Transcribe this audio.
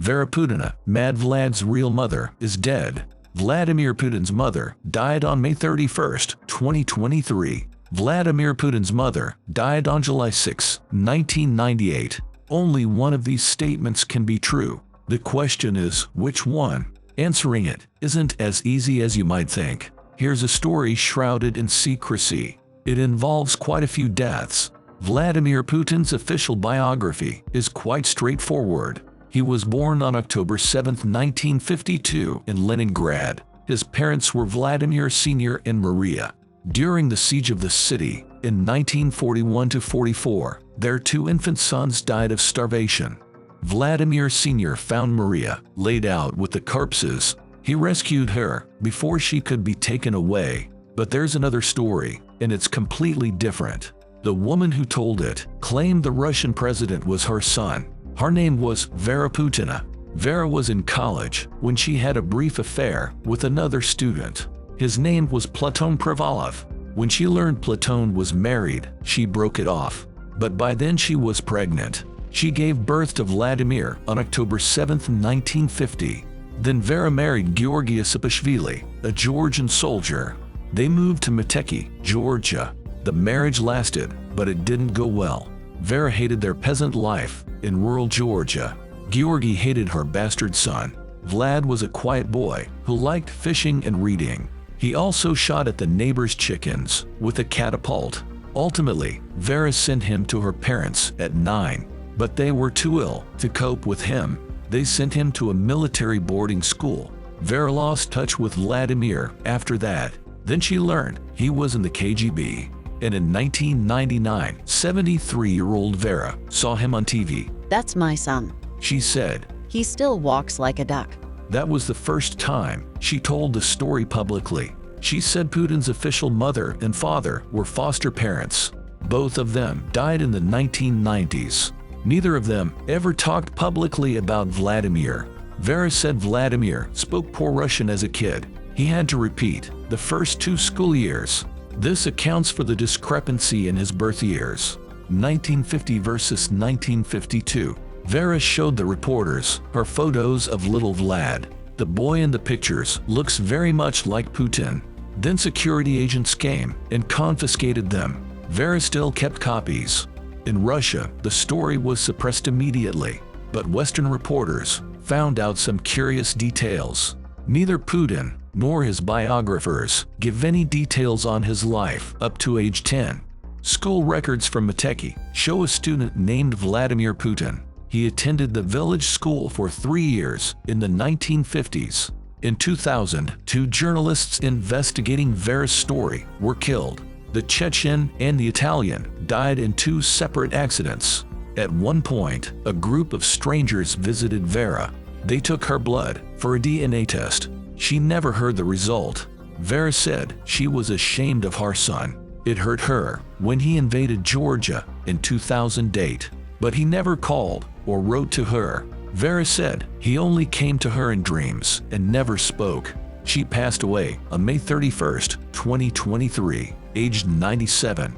Vera Putina, Mad Vlad's real mother, is dead. Vladimir Putin's mother died on May 31, 2023. Vladimir Putin's mother died on July 6, 1998. Only one of these statements can be true. The question is, which one? Answering it isn't as easy as you might think. Here's a story shrouded in secrecy. It involves quite a few deaths. Vladimir Putin's official biography is quite straightforward. He was born on October 7, 1952 in Leningrad. His parents were Vladimir Sr. and Maria. During the siege of the city in 1941–44, their two infant sons died of starvation. Vladimir Sr. found Maria laid out with the corpses. He rescued her before she could be taken away. But there's another story, and it's completely different. The woman who told it claimed the Russian president was her son. Her name was Vera Putina. Vera was in college when she had a brief affair with another student. His name was Platon Prevalov. When she learned Platon was married, she broke it off. But by then she was pregnant. She gave birth to Vladimir on October 7, 1950. Then Vera married Georgy Sapashvili, a Georgian soldier. They moved to Meteki, Georgia. The marriage lasted, but it didn't go well. Vera hated their peasant life in rural Georgia. Georgy hated her bastard son. Vlad was a quiet boy who liked fishing and reading. He also shot at the neighbor's chickens with a catapult. Ultimately, Vera sent him to her parents at 9, but they were too ill to cope with him. They sent him to a military boarding school. Vera lost touch with Vladimir after that. Then she learned he was in the KGB. And in 1999, 73-year-old Vera saw him on TV. "That's my son," she said. "He still walks like a duck." That was the first time she told the story publicly. She said Putin's official mother and father were foster parents. Both of them died in the 1990s. Neither of them ever talked publicly about Vladimir. Vera said Vladimir spoke poor Russian as a kid. He had to repeat the first 2 school years. This accounts for the discrepancy in his birth years, 1950 versus 1952. Vera showed the reporters her photos of little Vlad. The boy in the pictures looks very much like Putin. Then security agents came and confiscated them. Vera still kept copies. In Russia, the story was suppressed immediately, but Western reporters found out some curious details. Neither Putin nor his biographers give any details on his life up to age 10. School records from Meteki show a student named Vladimir Putin. He attended the village school for 3 years in the 1950s. In 2000, 2 journalists investigating Vera's story were killed. The Chechen and the Italian died in 2 separate accidents. At one point, a group of strangers visited Vera. They took her blood for a DNA test. She never heard the result. Vera said she was ashamed of her son. It hurt her when he invaded Georgia in 2008, but he never called or wrote to her. Vera said he only came to her in dreams and never spoke. She passed away on May 31, 2023, aged 97.